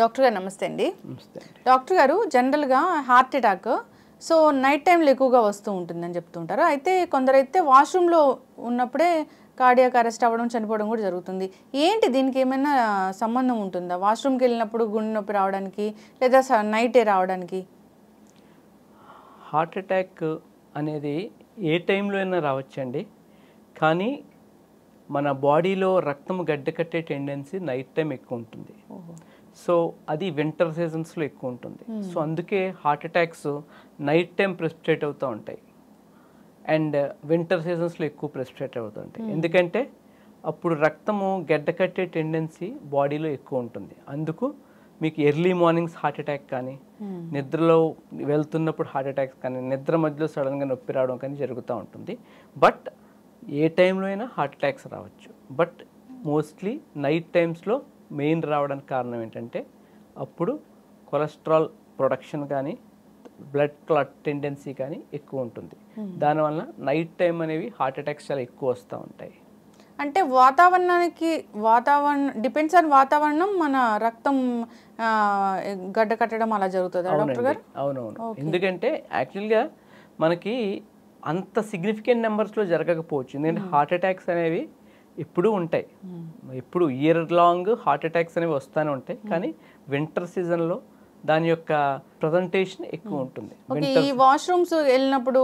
Doctor గారు నమస్తే అండి. నమస్తే అండి. డాక్టర్ గారు జనరల్గా హార్ట్ అటాక్ సో నైట్ టైంలో ఎక్కువగా వస్తూ ఉంటుందని చెప్తుంటారు. అయితే కొందరైతే వాష్రూమ్లో ఉన్నప్పుడే కార్డియాక్ అరెస్ట్ అవ్వడం చనిపోవడం కూడా జరుగుతుంది. ఏంటి దీనికి ఏమైనా సంబంధం ఉంటుందా? వాష్రూమ్కి వెళ్ళినప్పుడు గుండె నొప్పి రావడానికి లేదా నైటే రావడానికి? హార్ట్ అటాక్ అనేది ఏ టైంలో అయినా రావచ్చండి. కానీ మన బాడీలో రక్తం గడ్డకట్టే టెండెన్సీ నైట్ టైం ఎక్కువ ఉంటుంది. సో అది వింటర్ సీజన్స్లో ఎక్కువ ఉంటుంది. సో అందుకే heart attacks night time precipitate అవుతూ ఉంటాయి అండ్ వింటర్ సీజన్స్లో ఎక్కువ ప్రెసిపిటేట్ అవుతూ ఉంటాయి. ఎందుకంటే అప్పుడు రక్తము గడ్డకట్టే టెండెన్సీ బాడీలో ఎక్కువ ఉంటుంది. అందుకు మీకు ఎర్లీ మార్నింగ్స్ హార్ట్ అటాక్ కానీ, నిద్రలో వెళ్తున్నప్పుడు హార్ట్ అటాక్స్ కానీ, నిద్ర మధ్యలో సడన్గా నొప్పి రావడం కానీ జరుగుతూ ఉంటుంది. బట్ ఏ టైంలో అయినా హార్ట్ అటాక్స్ రావచ్చు. బట్ మోస్ట్లీ నైట్ టైమ్స్లో మెయిన్ రావడానికి కారణం ఏంటంటే అప్పుడు కొలెస్ట్రాల్ ప్రొడక్షన్ కానీ బ్లడ్ క్లాట్ టెండెన్సీ కానీ ఎక్కువ ఉంటుంది. దానివల్ల నైట్ టైం అనేవి హార్ట్ అటాక్స్ చాలా ఎక్కువ వస్తూ ఉంటాయి. అంటే డిపెండ్స్ ఆన్ వాతావరణం మన రక్తం గడ్డ కట్టడం అలా జరుగుతుంది డాక్టర్ గారు? అవునవును. ఎందుకంటే యాక్చువల్గా మనకి అంత సిగ్నిఫికెంట్ నెంబర్స్లో జరగకపోవచ్చు. ఎందుకంటే హార్ట్ అటాక్స్ అనేవి ఎప్పుడూ ఉంటాయి. ఎప్పుడు ఇయర్ లాంగ్ హార్ట్ అటాక్స్ అనేవి వస్తూనే ఉంటాయి. కానీ వింటర్ సీజన్లో దాని యొక్క ప్రజెంటేషన్ ఎక్కువ ఉంటుంది. ఈ వాష్రూమ్స్ వెళ్ళినప్పుడు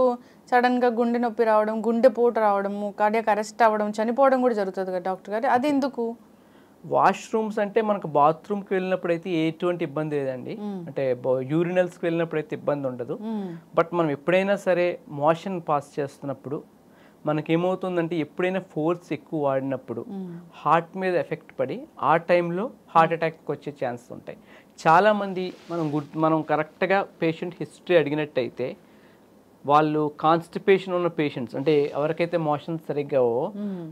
సడన్ గా గుండె నొప్పి రావడం, గుండెపోటు రావడము, కార్డియాక్ అరెస్ట్ అవ్వడం, చనిపోవడం కూడా జరుగుతుంది కదా డాక్టర్ గారు? అది ఎందుకు? వాష్రూమ్స్ అంటే మనకు బాత్రూమ్కి వెళ్ళినప్పుడు అయితే ఎటువంటి ఇబ్బంది లేదండి. అంటే యూరినల్స్కి వెళ్ళినప్పుడు అయితే ఇబ్బంది ఉండదు. బట్ మనం ఎప్పుడైనా సరే మోషన్ పాస్ చేస్తున్నప్పుడు మనకేమవుతుందంటే ఎప్పుడైనా ఫోర్స్ ఎక్కువ వాడినప్పుడు హార్ట్ మీద ఎఫెక్ట్ పడి ఆ టైంలో హార్ట్ అటాక్కి వచ్చే ఛాన్సెస్ ఉంటాయి. చాలామంది మనం కరెక్ట్గా పేషెంట్ హిస్టరీ అడిగినట్టయితే వాళ్ళు కాన్స్టిపేషన్ ఉన్న పేషెంట్స్, అంటే ఎవరికైతే మోషన్ సరిగ్గా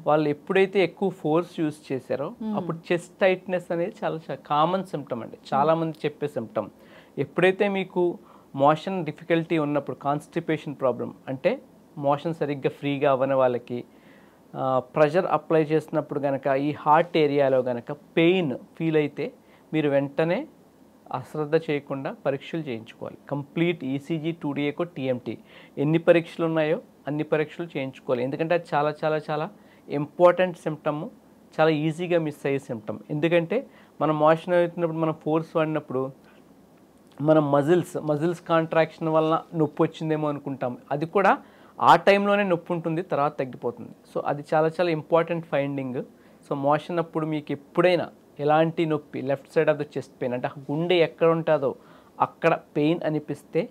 వాళ్ళు ఎప్పుడైతే ఎక్కువ ఫోర్స్ యూజ్ చేశారో అప్పుడు చెస్ట్ టైట్నెస్ అనేది చాలా కామన్ సిమ్టమ్ అండి. చాలామంది చెప్పే సిమ్టమ్. ఎప్పుడైతే మీకు మోషన్ డిఫికల్టీ ఉన్నప్పుడు, కాన్స్టిపేషన్ ప్రాబ్లం అంటే మోషన్ సరిగ్గా ఫ్రీగా అవ్వని వాళ్ళకి ప్రెషర్ అప్లై చేసినప్పుడు కనుక ఈ హార్ట్ ఏరియాలో కనుక పెయిన్ ఫీల్ అయితే మీరు వెంటనే అశ్రద్ధ చేయకుండా పరీక్షలు చేయించుకోవాలి. కంప్లీట్ ఈసీజీ, 2DA, టీఎంటీ ఎన్ని పరీక్షలు ఉన్నాయో అన్ని పరీక్షలు చేయించుకోవాలి. ఎందుకంటే అది చాలా చాలా చాలా ఇంపార్టెంట్ సిమ్టమ్, చాలా ఈజీగా మిస్ అయ్యే సిమ్టమ్. ఎందుకంటే మనం మోషన్ అవుతున్నప్పుడు మనం ఫోర్స్ వాడినప్పుడు మనం మజిల్స్ కాంట్రాక్షన్ వల్ల నొప్పి వచ్చిందేమో అనుకుంటాం. అది కూడా ఆ టైంలోనే నొప్పి ఉంటుంది, తర్వాత తగ్గిపోతుంది. సో అది చాలా చాలా ఇంపార్టెంట్ ఫైండింగ్. సో మోషన్ అప్పుడు మీకు ఎప్పుడైనా ఎలాంటి నొప్పి, left side of the chest pain అంటే గుండె ఎక్కడ ఉంటుందో అక్కడ పెయిన్ అనిపిస్తే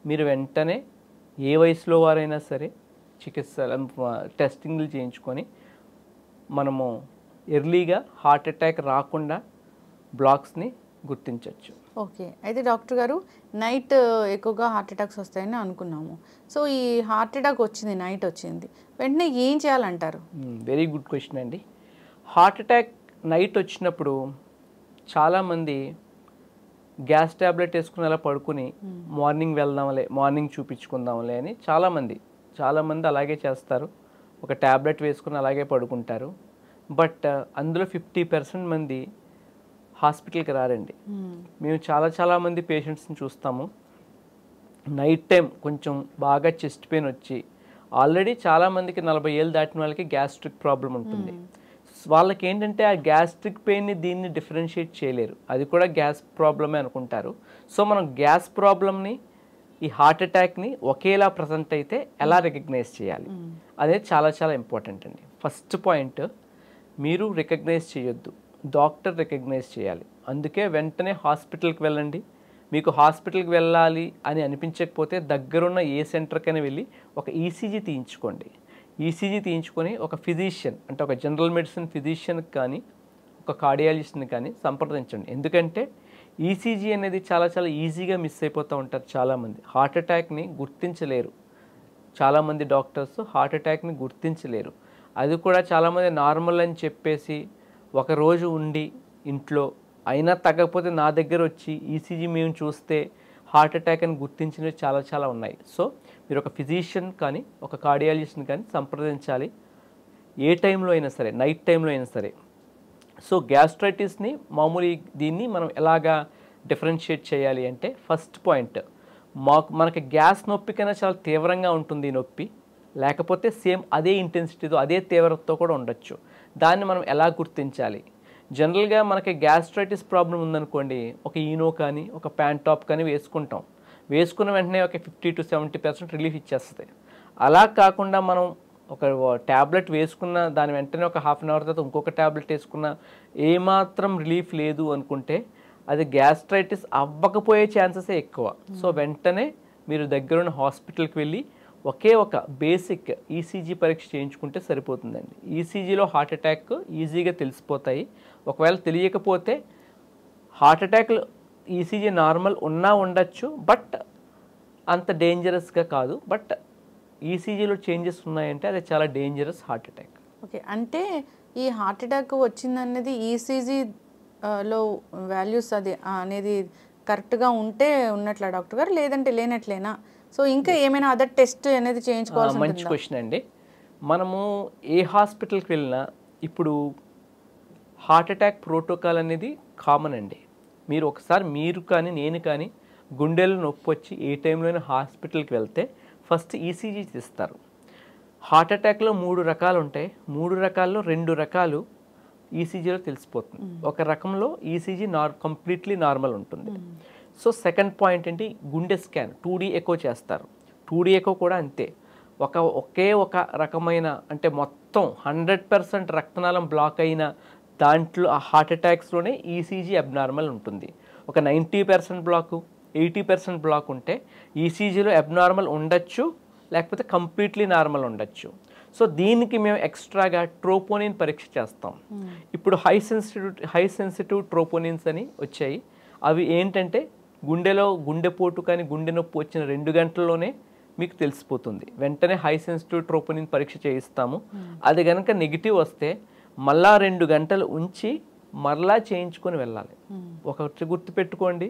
మీరు వెంటనే ఏ వయసులో వారైనా సరే టెస్టింగ్లు చేయించుకొని మనము ఎర్లీగా హార్ట్ అటాక్ రాకుండా బ్లాక్స్ని గుర్తించవచ్చు. ఓకే. అయితే డాక్టర్ గారు నైట్ ఎక్కువగా హార్ట్ అటాక్స్ వస్తాయని అనుకున్నాము. సో ఈ హార్ట్ అటాక్ వచ్చింది, నైట్ వచ్చింది, వెంటనే ఏం చేయాలంటారు? వెరీ గుడ్ క్వశ్చన్ అండి. హార్ట్ అటాక్ నైట్ వచ్చినప్పుడు చాలామంది గ్యాస్ ట్యాబ్లెట్ వేసుకుని అలా పడుకుని మార్నింగ్ వెళ్దాంలే, మార్నింగ్ చూపించుకుందాంలే అని చాలామంది అలాగే చేస్తారు. ఒక ట్యాబ్లెట్ వేసుకుని అలాగే పడుకుంటారు. బట్ అందులో 50% మంది హాస్పిటల్కి రారండి. మేము చాలామంది పేషెంట్స్ని చూస్తాము. నైట్ టైం కొంచెం బాగా చెస్ట్ పెయిన్ వచ్చి ఆల్రెడీ చాలామందికి 40 ఏళ్ళు దాటిన వాళ్ళకి గ్యాస్ట్రిక్ ప్రాబ్లం ఉంటుంది. వాళ్ళకి ఏంటంటే ఆ గ్యాస్ట్రిక్ పెయిన్ని దీన్ని డిఫరెన్షియేట్ చేయలేరు, అది కూడా గ్యాస్ ప్రాబ్లమే అనుకుంటారు. సో మనం గ్యాస్ ప్రాబ్లమ్ని, ఈ హార్ట్ అటాక్ని ఒకేలా ప్రజెంట్ అయితే ఎలా రికగ్నైజ్ చేయాలి అనేది చాలా చాలా ఇంపార్టెంట్ అండి. ఫస్ట్ పాయింట్, మీరు రికగ్నైజ్ చేయొద్దు, డాక్టర్ రికగ్నైజ్ చేయాలి. అందుకే వెంటనే హాస్పిటల్కి వెళ్ళండి. మీకు హాస్పిటల్కి వెళ్ళాలి అని అనిపించకపోతే దగ్గరున్న ఏ సెంటర్కైనా వెళ్ళి ఒక ఈసీజీ తీయించుకోండి. ఈసీజీ తీయించుకొని ఒక ఫిజిషియన్, అంటే ఒక జనరల్ మెడిసిన్ ఫిజిషియన్కి కానీ ఒక కార్డియాలజిస్ట్ని కానీ సంప్రదించండి. ఎందుకంటే ఈసీజీ అనేది చాలా చాలా ఈజీగా మిస్ అయిపోతూ ఉంటారు చాలామంది. హార్ట్ అటాక్ని గుర్తించలేరు చాలామంది డాక్టర్స్, హార్ట్ అటాక్ని గుర్తించలేరు. అది కూడా చాలామంది నార్మల్ అని చెప్పేసి ఒకరోజు ఉండి ఇంట్లో అయినా తగ్గకపోతే నా దగ్గర వచ్చి ఈసీజీ మేము చూస్తే హార్ట్ అటాక్ అని గుర్తించినవి చాలా చాలా ఉన్నాయి. సో మీరు ఒక ఫిజిషియన్ కానీ ఒక కార్డియాలజిస్ట్ని కానీ సంప్రదించాలి. ఏ టైంలో అయినా సరే, నైట్ టైంలో అయినా సరే. సో గ్యాస్ట్రైటిస్ని మామూలు దీన్ని మనం ఎలాగా డిఫరెన్షియేట్ చేయాలి అంటే ఫస్ట్ పాయింట్ మనకి గ్యాస్ నొప్పి కన్నా చాలా తీవ్రంగా ఉంటుంది ఈ నొప్పి, లేకపోతే సేమ్ అదే ఇంటెన్సిటీతో అదే తీవ్రతతో కూడా ఉండొచ్చు. దాన్ని మనం ఎలా గుర్తించాలి? జనరల్గా మనకి గ్యాస్ట్రైటిస్ ప్రాబ్లం ఉందనుకోండి, ఒక ఈనో కానీ ఒక ప్యాంటాప్ కానీ వేసుకుంటాం. వేసుకున్న వెంటనే ఒక 50 to 70% రిలీఫ్ ఇచ్చేస్తుంది. అలా కాకుండా మనం ఒక ట్యాబ్లెట్ వేసుకున్న దాని వెంటనే ఒక హాఫ్ అన్ అవర్ తర్వాత ఇంకొక ట్యాబ్లెట్ వేసుకున్న ఏమాత్రం రిలీఫ్ లేదు అనుకుంటే అది గ్యాస్ట్రైటిస్ అవ్వకపోయే ఛాన్సెసే ఎక్కువ. సో వెంటనే మీరు దగ్గరున్న హాస్పిటల్కి వెళ్ళి ఒకే ఒక బేసిక్ ఈసీజీ పరీక్ష చేయించుకుంటే సరిపోతుందండి. ఈసీజీలో హార్ట్ అటాక్ ఈజీగా తెలిసిపోతాయి. ఒకవేళ తెలియకపోతే హార్ట్ అటాక్లు ఈసీజీ నార్మల్ ఉన్నా ఉండొచ్చు, బట్ అంత డేంజరస్గా కాదు. బట్ ఈసీజీలో చేంజెస్ ఉన్నాయంటే అది చాలా డేంజరస్ హార్ట్ అటాక్. ఓకే, అంటే ఈ హార్ట్ అటాక్ వచ్చిందనేది ఈసీజీ లో వాల్యూస్ అది అనేది కరెక్ట్గా ఉంటే ఉన్నట్లా డాక్టర్ గారు, లేదంటే లేనట్లేనా? సో ఇంకా ఏమైనా అదర్ టెస్ట్ అనేది చేయించుకోవాల్సి ఉంటుందా? మంచి క్వశ్చన్ అండి. మనము ఏ హాస్పిటల్కి వెళ్ళినా ఇప్పుడు హార్ట్ అటాక్ ప్రోటోకాల్ అనేది కామన్ అండి. మీరు ఒకసారి మీరు కానీ నేను కానీ గుండెలో నొప్పి వచ్చి ఏ టైంలోనే హాస్పిటల్కి వెళ్తే ఫస్ట్ ఈసీజీ తీస్తారు. హార్ట్ అటాక్లో 3 రకాలు ఉంటాయి. 3 రకాల్లో 2 రకాలు ఈసీజీలో తెలిసిపోతుంది. ఒక రకంలో ఈసీజీ కంప్లీట్లీ నార్మల్ ఉంటుంది. సో సెకండ్ పాయింట్ ఏంటి, గుండె స్కాన్ 2D ఎకో చేస్తారు. 2D ఎకో కూడా అంతే. ఒకే ఒక రకమైన అంటే మొత్తం 100% రక్తనాళం బ్లాక్ అయిన దాంట్లో ఆ హార్ట్ అటాక్స్లోనే ఈసీజీ అబ్నార్మల్ ఉంటుంది. ఒక 90% బ్లాకు 80% బ్లాక్ ఉంటే ఈసీజీలో అబ్నార్మల్ ఉండొచ్చు, లేకపోతే కంప్లీట్లీ నార్మల్ ఉండొచ్చు. సో దీనికి మేము ఎక్స్ట్రాగా ట్రోపోనిన్ పరీక్ష చేస్తాం. ఇప్పుడు హై సెన్సిటివ్ ట్రోపోనిన్స్ అని వచ్చాయి. అవి ఏంటంటే గుండెపోటు కానీ గుండె నొప్పి వచ్చిన 2 గంటల్లోనే మీకు తెలిసిపోతుంది. వెంటనే హై సెన్సిటివ్ ట్రోపోనిన్ పరీక్ష చేయిస్తాము. అది కనుక నెగిటివ్ వస్తే మళ్ళా 2 గంటలు ఉంచి మరలా చేయించుకొని వెళ్ళాలి. ఒకటి గుర్తుపెట్టుకోండి,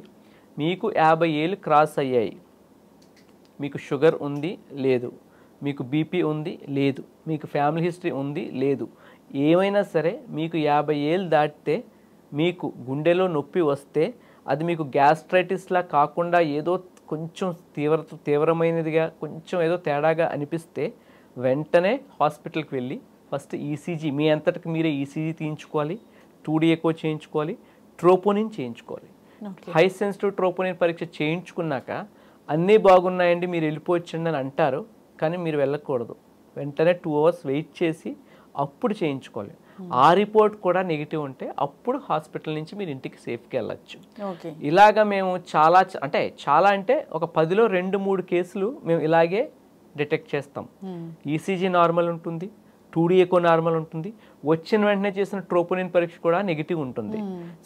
మీకు 50 ఏళ్ళు క్రాస్ అయ్యాయి, మీకు షుగర్ ఉంది లేదు, మీకు బీపీ ఉంది లేదు, మీకు ఫ్యామిలీ హిస్టరీ ఉంది లేదు, ఏమైనా సరే మీకు 50 ఏళ్ళు దాటితే మీకు గుండెలో నొప్పి వస్తే అది మీకు గ్యాస్ట్రైటిస్లా కాకుండా ఏదో కొంచెం తీవ్రమైనదిగా కొంచెం ఏదో తేడాగా అనిపిస్తే వెంటనే హాస్పిటల్కి వెళ్ళి ఫస్ట్ ఈసీజీ మీ అంతటికి మీరే ఈసీజీ తీయించుకోవాలి, 2D ఎకో చేయించుకోవాలి, ట్రోపోనిన్ చేయించుకోవాలి. హై సెన్సిటివ్ ట్రోపోనిన్ పరీక్ష చేయించుకున్నాక అన్నీ బాగున్నాయండి మీరు వెళ్ళిపోవచ్చండి అని అంటారు, కానీ మీరు వెళ్ళకూడదు. వెంటనే 2 hours వెయిట్ చేసి అప్పుడు చేయించుకోవాలి. ఆ రిపోర్ట్ కూడా నెగిటివ్ ఉంటే అప్పుడు హాస్పిటల్ నుంచి మీరు ఇంటికి సేఫ్గా వెళ్ళచ్చు. ఇలాగా మేము చాలా అంటే ఒక 10లో 2-3 కేసులు మేము ఇలాగే డిటెక్ట్ చేస్తాం. ఈసీజీ నార్మల్ ఉంటుంది, 2D ఎకో నార్మల్ ఉంటుంది, వచ్చిన వెంటనే చేసిన ట్రోపోనిన్ పరీక్ష కూడా నెగిటివ్ ఉంటుంది.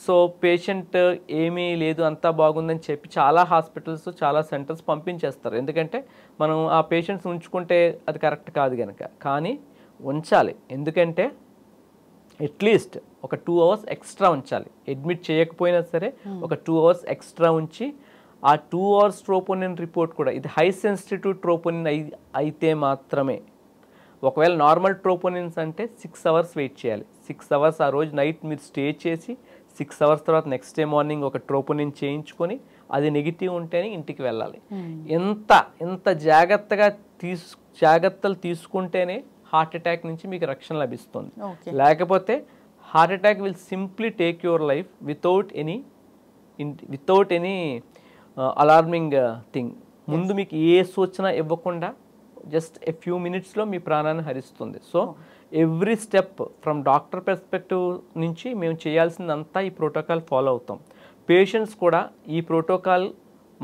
సో పేషెంట్ ఏమీ లేదు అంతా బాగుందని చెప్పి చాలా హాస్పిటల్స్ చాలా సెంటర్స్ పంపించేస్తారు. ఎందుకంటే మనం ఆ పేషెంట్స్ ఉంచుకుంటే అది కరెక్ట్ కాదు కనుక. కానీ ఉంచాలి, ఎందుకంటే అట్లీస్ట్ ఒక 2 hours ఎక్స్ట్రా ఉంచాలి. అడ్మిట్ చేయకపోయినా సరే ఒక 2 hours ఎక్స్ట్రా ఉంచి ఆ 2 hours ట్రోపోనిన్ రిపోర్ట్ కూడా ఇది హై సెన్సిటివ్ ట్రోపోనిన్ అయితే మాత్రమే. ఒకవేళ నార్మల్ ట్రోపోనిన్స్ అంటే 6 hours వెయిట్ చేయాలి. 6 hours ఆ రోజు నైట్ మీరు స్టే చేసి 6 hours తర్వాత నెక్స్ట్ డే మార్నింగ్ ఒక ట్రోపోనిన్ చేయించుకొని అది నెగిటివ్ ఉంటేనే ఇంటికి వెళ్ళాలి. ఎంత జాగ్రత్తలు తీసుకుంటేనే హార్ట్ అటాక్ నుంచి మీకు రక్షణ లభిస్తుంది. లేకపోతే heart attack will simply take your life without any alarming thing. ముందు మీకు ఏ సూచన ఇవ్వకుండా జస్ట్ ఎ ఫ్యూ మినిట్స్లో మీ ప్రాణాన్ని హరిస్తుంది. So every step from doctor perspective నుంచి మేము చేయాల్సిందంతా ఈ ప్రోటోకాల్ ఫాలో అవుతాం. పేషెంట్స్ కూడా ఈ ప్రోటోకాల్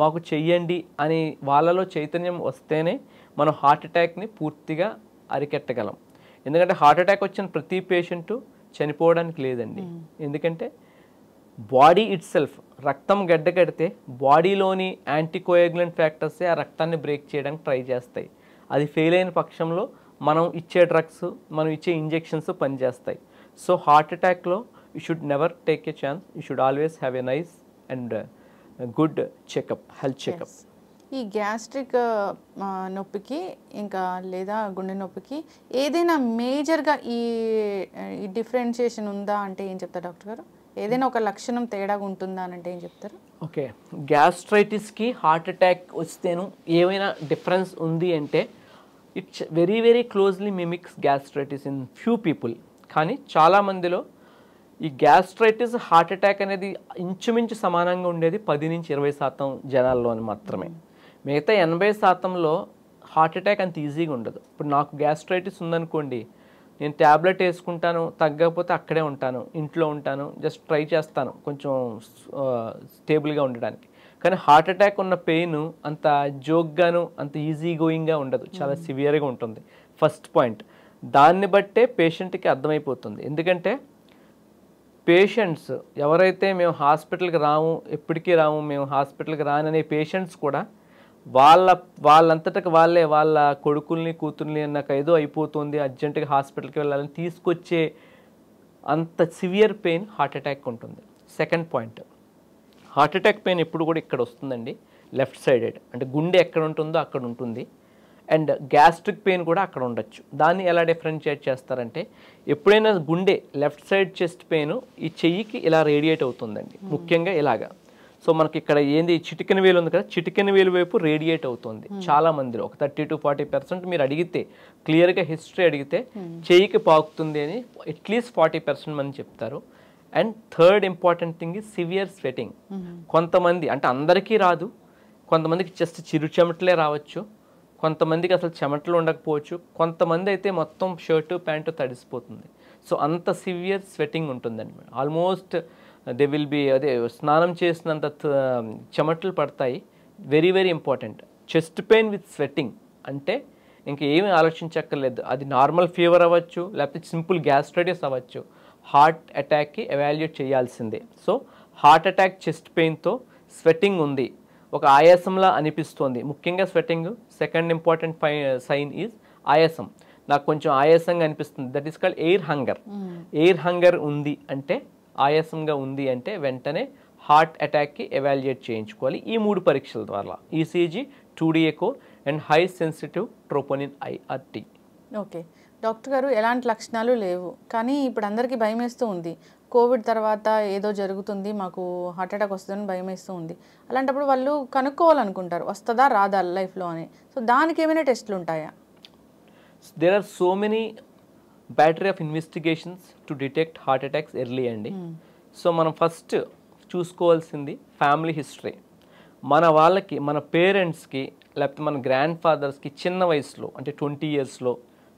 మాకు చెయ్యండి అని వాళ్ళలో చైతన్యం వస్తేనే మనం హార్ట్ అటాక్ని పూర్తిగా అరికెట్టగలం. ఎందుకంటే హార్ట్ అటాక్ వచ్చిన ప్రతి పేషెంటు చనిపోవడానికి లేదండి. ఎందుకంటే బాడీ ఇట్ సెల్ఫ్ రక్తం గడ్డకడితే బాడీలోని యాంటీకోయాగులెంట్ ఫ్యాక్టర్సే ఆ రక్తాన్ని బ్రేక్ చేయడానికి ట్రై చేస్తాయి. అది ఫెయిల్ అయిన పక్షంలో మనం ఇచ్చే డ్రగ్స్ మనం ఇచ్చే ఇంజెక్షన్స్ పనిచేస్తాయి. సో హార్ట్ అటాక్లో you should never take a chance. You should always have a nice and good checkup, health checkup. ఈ గ్యాస్ట్రిక్ నొప్పికి ఇంకా లేదా గుండె నొప్పికి ఏదైనా మేజర్గా ఈ డిఫరెన్షియేషన్ ఉందా అంటే ఏం చెప్తారు డాక్టర్ గారు? ఏదైనా ఒక లక్షణం తేడాగా ఉంటుందా అని అంటే ఏం చెప్తారు? ఓకే, గ్యాస్ట్రైటిస్కి హార్ట్ అటాక్ వస్తేను ఏమైనా డిఫరెన్స్ ఉంది అంటే it's very very closely mimics gastritis in few people. కానీ చాలామందిలో ఈ గ్యాస్ట్రైటిస్ హార్ట్ అటాక్ అనేది ఇంచుమించు సమానంగా ఉండేది 10-20% జనాల్లో మాత్రమే. మిగతా 80%లో హార్ట్ అటాక్ అంత ఈజీగా ఉండదు. ఇప్పుడు నాకు గ్యాస్ట్రైటిస్ ఉందనుకోండి, నేను ట్యాబ్లెట్ వేసుకుంటాను, తగ్గకపోతే అక్కడే ఉంటాను, ఇంట్లో ఉంటాను, జస్ట్ ట్రై చేస్తాను కొంచెం స్టేబుల్గా ఉండడానికి. కానీ హార్ట్ అటాక్ ఉన్న పెయిన్ అంత జోక్గాను అంత ఈజీ గోయింగ్గా ఉండదు, చాలా సివియర్గా ఉంటుంది. First point. దాన్ని బట్టే పేషెంట్కి అర్థమైపోతుంది. ఎందుకంటే పేషెంట్స్ ఎవరైతే మేము హాస్పిటల్కి రాము, ఎప్పటికీ రాము, మేము హాస్పిటల్కి రాననే పేషెంట్స్ కూడా వాళ్ళంతటకి వాళ్ళే వాళ్ళ కొడుకుల్ని కూతుర్ని నాకు ఏదో అయిపోతుంది అర్జెంటుగా హాస్పిటల్కి వెళ్ళాలని తీసుకొచ్చే అంత సివియర్ పెయిన్ హార్ట్ అటాక్ ఉంటుంది. Second point, heart attack pain ఎప్పుడు కూడా ఇక్కడ వస్తుందండి, లెఫ్ట్ సైడెడ్, అంటే గుండె ఎక్కడ ఉంటుందో అక్కడ ఉంటుంది. అండ్ గ్యాస్ట్రిక్ పెయిన్ కూడా అక్కడ ఉండొచ్చు. దాన్ని ఎలా డిఫరెన్షియేట్ చేస్తారంటే, ఎప్పుడైనా గుండె లెఫ్ట్ సైడ్ చెస్ట్ పెయిన్ ఈ చెయ్యికి ఇలా రేడియేట్ అవుతుందండి, ముఖ్యంగా ఇలాగా. సో మనకి ఇక్కడ ఏంది చిటికెన వేలు ఉంది కదా, చిటికెన వేలు వైపు రేడియేట్ అవుతుంది చాలా మందిలో. ఒక 30-40% మీరు అడిగితే, క్లియర్గా హిస్టరీ అడిగితే చెయ్యికి పాకుతుంది అని అట్లీస్ట్ 40% మంది చెప్తారు. And third important thing is severe sweating. కొంతమంది, అంటే అందరికీ రాదు, కొంతమందికి జస్ట్ చిరు చెమటలే రావచ్చు, కొంతమందికి అసలు చెమటలు ఉండకపోవచ్చు, కొంతమంది అయితే మొత్తం షర్టు ప్యాంటు తడిసిపోతుంది. సో అంత సివియర్ స్వెటింగ్ ఉంటుందండి. ఆల్మోస్ట్ దే విల్ బి అదే స్నానం చేసినంత చెమటలు పడతాయి. Very very important. Chest pain with sweating అంటే ఇంకా ఏమీ ఆలోచించక్కర్లేదు, అది నార్మల్ ఫీవర్ అవ్వచ్చు, లేకపోతే సింపుల్ గ్యాస్ట్రైటిస్ అవ్వచ్చు, హార్ట్ అటాక్కి ఎవాల్యుయేట్ చేయాల్సిందే. సో హార్ట్ అటాక్ చెస్ట్ పెయిన్తో స్వెట్టింగ్ ఉంది, ఒక ఆయాసంలా అనిపిస్తోంది, ముఖ్యంగా sweating. Second important sign is ఆయాసం. నాకు కొంచెం ఆయాసంగా అనిపిస్తుంది, that is called air hunger. Air hunger ఉంది అంటే, ఆయాసంగా ఉంది అంటే వెంటనే హార్ట్ అటాక్కి ఎవాల్యుయేట్ చేయించుకోవాలి ఈ 3 పరీక్షల ద్వారా: ECG, 2D echo and high sensitive troponin IRT. Okay doctor గారు, ఎలాంటి లక్షణాలు లేవు కానీ ఇప్పుడు అందరికీ భయం వేస్తూ ఉంది, కోవిడ్ తర్వాత ఏదో జరుగుతుంది, మాకు హార్ట్ అటాక్ వస్తుందని భయం వేస్తూ ఉంది. అలాంటప్పుడు వాళ్ళు కనుక్కోవాలనుకుంటారు, వస్తుందా రాదా లైఫ్లో అని. సో దానికి ఏమైనా టెస్ట్లు ఉంటాయా? There are so many battery of investigations to detect heart attacks early అండి. సో మనం ఫస్ట్ చూసుకోవాల్సింది ఫ్యామిలీ హిస్టరీ. మన వాళ్ళకి, మన పేరెంట్స్కి, లేకపోతే మన గ్రాండ్ ఫాదర్స్కి చిన్న వయసులో, అంటే 20 ఇయర్స్లో,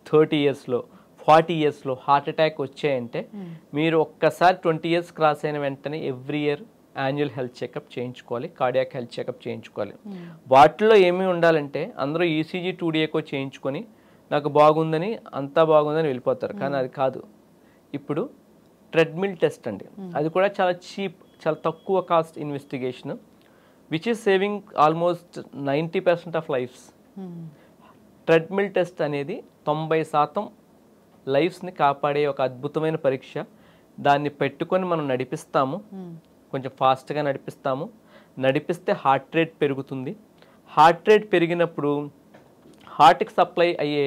30 ఇయర్స్లో, 40 ఇయర్స్లో హార్ట్ అటాక్ వచ్చాయంటే మీరు ఒక్కసారి 20 ఇయర్స్ క్రాస్ అయిన వెంటనే every year annual health checkup చేయించుకోవాలి, కార్డియాక్ హెల్త్ చెకప్ చేయించుకోవాలి. వాటిలో ఏమి ఉండాలంటే అందరూ ఈసీజీ, 2D ఎకో చేయించుకొని నాకు బాగుందని, అంతా బాగుందని వెళ్ళిపోతారు. కానీ అది కాదు. ఇప్పుడు ట్రెడ్మిల్ టెస్ట్ అండి, అది కూడా చాలా చీప్, చాలా తక్కువ cost investigation, which is saving almost 90% of lifes. Treadmill test అనేది 90% లైఫ్స్ని కాపాడే ఒక అద్భుతమైన పరీక్ష. దాన్ని పెట్టుకొని మనం నడిపిస్తాము, కొంచెం ఫాస్ట్గా నడిపిస్తాము. నడిపిస్తే హార్ట్ రేట్ పెరుగుతుంది. హార్ట్ రేట్ పెరిగినప్పుడు హార్ట్కి సప్లై అయ్యే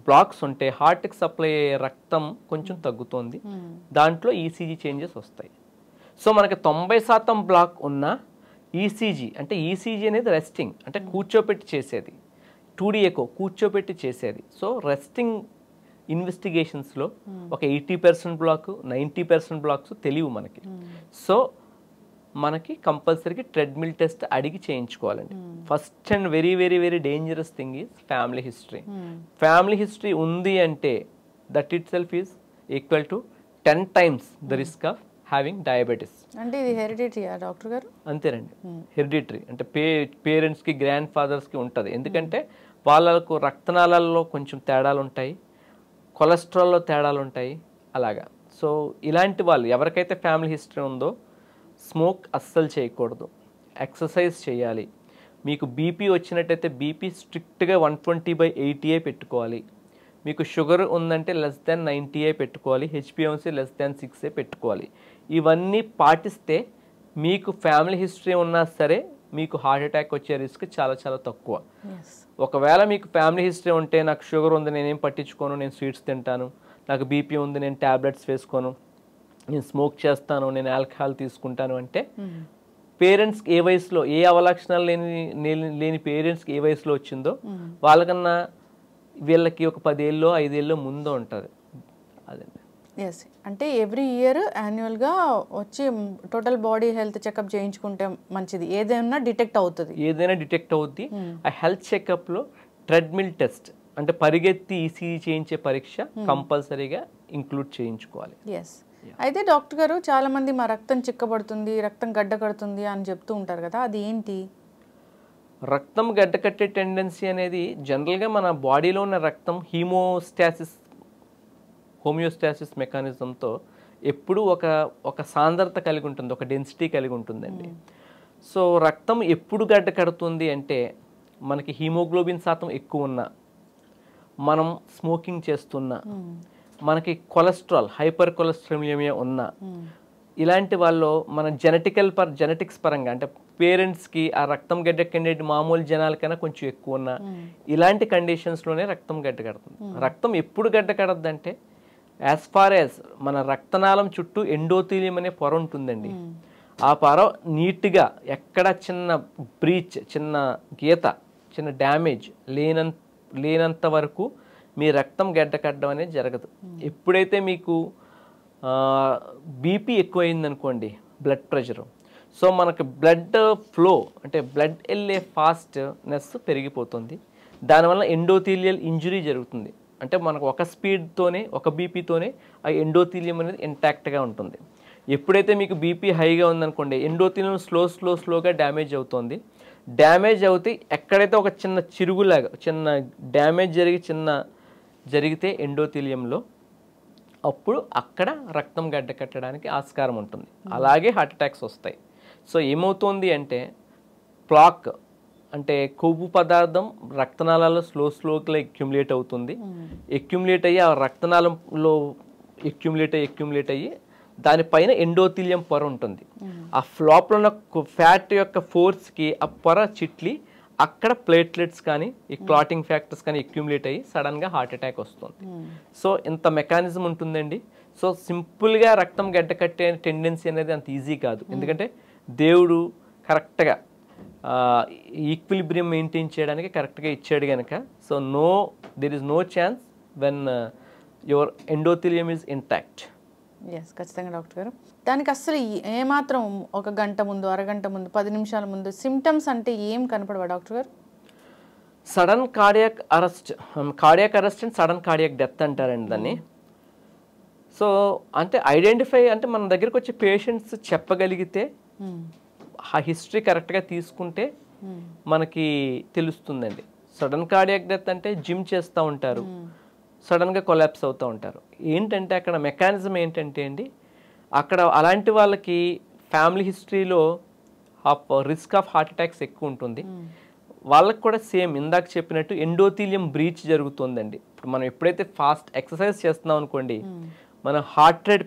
బ్లాక్స్ ఉంటే హార్ట్కి సప్లై అయ్యే రక్తం కొంచెం తగ్గుతుంది, దాంట్లో ఈసీజీ చేంజెస్ వస్తాయి. సో మనకి 90% బ్లాక్ ఉన్న ఈసీజీ, అంటే ఈసీజీ అనేది రెస్టింగ్, అంటే కూర్చోపెట్టి చేసేది. 2D ఎకో కూర్చోపెట్టి చేసేది. సో రెస్టింగ్ ఇన్వెస్టిగేషన్స్లో ఒక 80% బ్లాక్, 90% బ్లాక్స్ తెలియవు మనకి. సో మనకి కంపల్సరీగా ట్రెడ్మిల్ టెస్ట్ అడిగి చేయించుకోవాలండి. First and very very very dangerous thing is family history. Family history ఉంది అంటే that itself is equal to 10 times the risk of having diabetes. అంటే ఇది హెరిడిటరీయా డాక్టర్ గారు? అంతేనండి, హెరిడిటరీ. అంటే పేరెంట్స్కి, గ్రాండ్ ఫాదర్స్కి ఉంటుంది. ఎందుకంటే వాళ్ళకు రక్తనాళాల్లో కొంచెం తేడాలు ఉంటాయి, కొలెస్ట్రాల్లో తేడాలు ఉంటాయి, అలాగా. సో ఇలాంటి వాళ్ళు ఎవరికైతే ఫ్యామిలీ హిస్టరీ ఉందో స్మోక్ అస్సలు చేయకూడదు, ఎక్సర్సైజ్ చేయాలి. మీకు బీపీ వచ్చినట్టయితే బీపీ స్ట్రిక్ట్గా 120/80 పెట్టుకోవాలి. మీకు షుగర్ ఉందంటే <90 పెట్టుకోవాలి, హెచ్బిఎంసీ <6 పెట్టుకోవాలి. ఇవన్నీ పాటిస్తే మీకు ఫ్యామిలీ హిస్టరీ ఉన్నా సరే మీకు హార్ట్ అటాక్ వచ్చే రిస్క్ చాలా చాలా తక్కువ. ఎస్. ఒకవేళ మీకు ఫ్యామిలీ హిస్టరీ ఉంటే నాకు షుగర్ ఉంది నేనేం పట్టించుకోను, నేను స్వీట్స్ తింటాను, నాకు బీపీ ఉంది నేను ట్యాబ్లెట్స్ వేసుకోను, నేను స్మోక్ చేస్తాను, నేను ఆల్కహాల్ తీసుకుంటాను అంటే పేరెంట్స్కి ఏ వయసులో ఏ అవలక్షణాలు లేని పేరెంట్స్కి ఏ వయసులో వచ్చిందో వాళ్ళకన్నా వీళ్ళకి ఒక 10 ఏళ్ళలో 5 ఏళ్ళలో ముందు ఉంటుంది. అదండి. ఎస్, అంటే ఎవ్రీ ఇయర్ యాన్యువల్గా వచ్చి టోటల్ బాడీ హెల్త్ చెకప్ చేయించుకుంటే మంచిది, ఏదైనా డిటెక్ట్ అవుతుంది. ఏదైనా డిటెక్ట్ అవుద్ది. ఆ హెల్త్ చెకప్లో ట్రెడ్మిల్ టెస్ట్ అంటే పరిగెత్తి ఈసీజీ చేయించే పరీక్ష కంపల్సరీగా ఇంక్లూడ్ చేయించుకోవాలి. ఎస్. అయితే డాక్టర్ గారు చాలా మంది మా రక్తం చిక్కబడుతుంది, రక్తం గడ్డ కడుతుంది అని చెప్తూ ఉంటారు కదా, అది ఏంటి? రక్తం గడ్డ కట్టే టెండెన్సీ అనేది జనరల్గా మన బాడీలో ఉన్న రక్తం హోమియోస్టాసిస్ మెకానిజంతో ఎప్పుడూ ఒక సాంద్రత కలిగి ఉంటుంది, ఒక డెన్సిటీ కలిగి ఉంటుందండి. సో రక్తం ఎప్పుడు గడ్డ కడుతుంది అంటే మనకి హీమోగ్లోబిన్ శాతం ఎక్కువ ఉన్నా, మనం స్మోకింగ్ చేస్తున్నా, మనకి కొలెస్ట్రాల్ హైపర్ కొలెస్ట్రామియా ఉన్నా, ఇలాంటి వాళ్ళు మన జెనెటిక్స్ పరంగా అంటే పేరెంట్స్కి ఆ రక్తం గడ్డ కంటే మామూలు జనాలకైనా కొంచెం ఎక్కువ ఉన్నా, ఇలాంటి కండిషన్స్లోనే రక్తం గడ్డ కడుతుంది. రక్తం ఎప్పుడు గడ్డ కడద్దంటే యాజ్ ఫార్ యాజ్ మన రక్తనాళం చుట్టూ ఎండోథీలియం అనే పొర ఉంటుందండి. ఆ పొర నీట్గా ఎక్కడ చిన్న బ్రీచ్, చిన్న గీత, చిన్న డ్యామేజ్ లేనంత వరకు మీ రక్తం గడ్డ కట్టడం అనేది జరగదు. ఎప్పుడైతే మీకు బీపీ ఎక్కువైందనుకోండి, బ్లడ్ ప్రెషరు, సో మనకు బ్లడ్ ఫ్లో అంటే బ్లడ్ వెళ్ళే ఫాస్ట్నెస్ పెరిగిపోతుంది. దానివల్ల ఎండోథీలియల్ ఇంజురీ జరుగుతుంది. అంటే మనకు ఒక స్పీడ్తోనే ఒక బీపీతోనే ఆ ఎండోథీలియం అనేది ఇంటాక్ట్గా ఉంటుంది. ఎప్పుడైతే మీకు బీపీ హైగా ఉందనుకోండి, ఎండోథీలియం స్లోగా డ్యామేజ్ అవుతుంది. డ్యామేజ్ అవుతే ఎక్కడైతే ఒక చిన్న చిరుగులాగా చిన్న డ్యామేజ్ జరిగితే ఎండోథీలియంలో అప్పుడు అక్కడ రక్తం గడ్డ కట్టడానికి ఆస్కారం ఉంటుంది. అలాగే హార్ట్ అటాక్స్ వస్తాయి. సో ఏమవుతుంది అంటే ప్లాక్ అంటే కొవ్వు పదార్థం రక్తనాళాల్లో స్లోగా ఎక్యుములేట్ అవుతుంది. ఎక్యుములేట్ అయ్యి ఆ రక్తనాళంలో ఎక్యుములేట్ అయ్యి దానిపైన ఎండోథీలియం పొర ఉంటుంది. ఆ ఫ్లాప్లో ఉన్న ఫ్యాట్ యొక్క ఫోర్స్కి ఆ పొర చిట్లి అక్కడ ప్లేట్లెట్స్ కానీ ఈ క్లాటింగ్ ఫ్యాక్టర్స్ కానీ ఎక్యుములేట్ అయ్యి సడన్గా హార్ట్ అటాక్ వస్తుంది. సో ఇంత మెకానిజం ఉంటుందండి. సో సింపుల్గా రక్తం గడ్డ కట్టే టెండెన్సీ అనేది అంత ఈజీ కాదు. ఎందుకంటే దేవుడు కరెక్ట్గా ఈక్విలిబ్రియం మెయింటైన్ చేయడానికి కరెక్ట్గా ఇచ్చాడు కనుక. So there is no chance when your endothelium is intact. Yes, ఖచ్చితంగా డాక్టర్ గారు. దానికి అస్సలు ఏమాత్రం ఒక గంట ముందు, అరగంట ముందు, 10 నిమిషాల ముందు సిమ్టమ్స్ అంటే ఏం కనపడవా డాక్టర్ గారు? Sudden cardiac arrest and sudden cardiac death అంటారండి దాన్ని. సో అంటే ఐడెంటిఫై అంటే మన దగ్గరకు వచ్చే పేషెంట్స్ చెప్పగలిగితే ఆ హిస్టరీ కరెక్ట్గా తీసుకుంటే మనకి తెలుస్తుందండి. సడన్ కార్డియాక్ డెత్ అంటే జిమ్ చేస్తూ ఉంటారు, సడన్గా కొలాప్స్ అవుతూ ఉంటారు. ఏంటంటే అక్కడ మెకానిజం ఏంటంటే అండి, అక్కడ అలాంటి వాళ్ళకి ఫ్యామిలీ హిస్టరీలో రిస్క్ ఆఫ్ హార్ట్ అటాక్స్ ఎక్కువ ఉంటుంది. వాళ్ళకి కూడా సేమ్ ఇందాక చెప్పినట్టు ఎండోథీలియం బ్రీచ్ జరుగుతుందండి. ఇప్పుడు మనం ఎప్పుడైతే ఫాస్ట్ ఎక్సర్సైజ్ చేస్తున్నాం అనుకోండి, మన హార్ట్ రేట్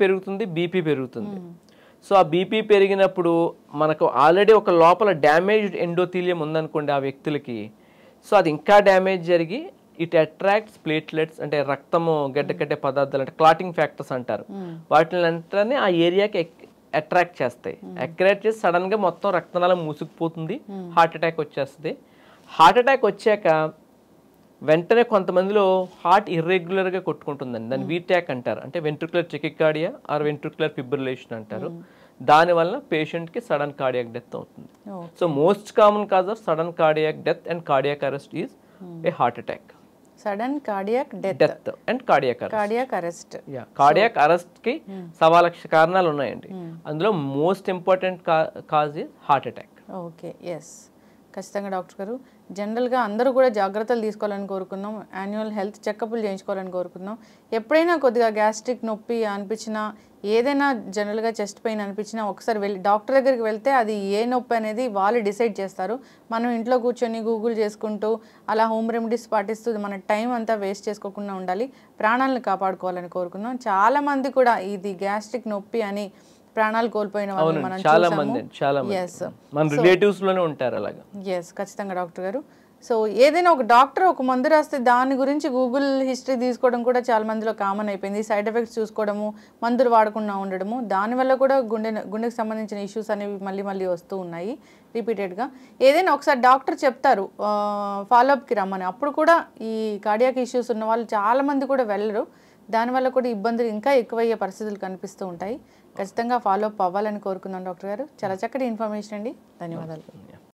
పెరుగుతుంది, బీపీ పెరుగుతుంది. సో ఆ బీపీ పెరిగినప్పుడు మనకు ఆల్రెడీ ఒక లోపల డ్యామేజ్డ్ ఎండోథీలియం ఉందనుకోండి ఆ వ్యక్తులకి, సో అది ఇంకా డ్యామేజ్ జరిగి ఇట్ అట్రాక్ట్స్ ప్లేట్లెట్స్ అంటే రక్తము గడ్డ కట్టే పదార్థాలు అంటే క్లాటింగ్ ఫ్యాక్టర్స్ అంటారు. వాటిని వెంటనే ఆ ఏరియాకి అట్రాక్ట్ చేస్తాయి. అట్రాక్ట్ చేసి సడన్గా మొత్తం రక్తనాళం మూసుకుపోతుంది, హార్ట్ అటాక్ వచ్చేస్తుంది. హార్ట్ అటాక్ వచ్చాక వెంటనే కొంతమందిలో హార్ట్ ఇర్రెగ్యులర్గా కొట్టుకుంటుందండి. దాన్ని వీటాక్ అంటారు, అంటే ventricular tachycardia or ventricular fibrillation అంటారు. దానివల్ల పేషెంట్కి సడన్ కార్డియాక్ డెత్ అవుతుంది. So most common cause of sudden cardiac death and cardiac arrest is a heart attack. Sudden cardiac death and cardiac arrest. Cardiac arrest కి 1.25 లక్ష కారణాలు ఉన్నాయండి. అందులో most important cause is heart attack. Okay, yes, ఖచ్చితంగా doctor గారు. జనరల్గా అందరూ కూడా జాగ్రత్తలు తీసుకోవాలని కోరుకుందాం, యాన్యువల్ హెల్త్ చెకప్లు చేయించుకోవాలని కోరుకుందాం. ఎప్పుడైనా కొద్దిగా గ్యాస్ట్రిక్ నొప్పి అనిపించినా, ఏదైనా జనరల్గా చెస్ట్ పెయిన్ అనిపించినా ఒకసారి వెళ్ళి డాక్టర్ దగ్గరికి వెళ్తే అది ఏ నొప్పి అనేది వాళ్ళు డిసైడ్ చేస్తారు. మనం ఇంట్లో కూర్చొని గూగుల్ చేసుకుంటూ అలా హోమ్ రెమెడీస్ పాటిస్తూ మన టైం అంతా వేస్ట్ చేసుకోకుండా ఉండాలి, ప్రాణాలను కాపాడుకోవాలని కోరుకుందాం. చాలామంది కూడా ఇది గ్యాస్ట్రిక్ నొప్పి అని ప్రాణాలు కోల్పోయిన వాళ్ళని మనం చాలా చూసాము. మంది చాలా మంది Yes. మన రిలేటివ్స్ లోనే ఉంటారు అలాగా. ఎస్, ఖచ్చితంగా డాక్టర్ గారు. సో ఏదైనా ఒక డాక్టర్ ఒక మందు రాస్తే దాని గురించి గూగుల్ హిస్టరీ తీసుకోవడం కూడా చాలా మందిలో కామన్ అయిపోయింది. సైడ్ ఎఫెక్ట్స్ చూసుకోవడము, మందులు వాడకుండా ఉండడము, దానివల్ల కూడా గుండెకి సంబంధించిన ఇష్యూస్ అనేవి మళ్ళీ మళ్ళీ వస్తూ ఉన్నాయి రిపీటెడ్గా. ఏదైనా ఒకసారి డాక్టర్ చెప్తారు ఫాలోఅప్కి రమ్మని, అప్పుడు కూడా ఈ కార్డియాక్ ఇష్యూస్ ఉన్న వాళ్ళు చాలామంది కూడా వెళ్ళరు. దానివల్ల కూడా ఇబ్బందులు ఇంకా ఎక్కువయ్యే పరిస్థితులు కనిపిస్తూ ఉంటాయి. ఖచ్చితంగా ఫాలోఅప్ అవ్వాలని కోరుకుందాం డాక్టర్ గారు. చాలా చక్కటి ఇన్ఫర్మేషన్ అండి, ధన్యవాదాలు.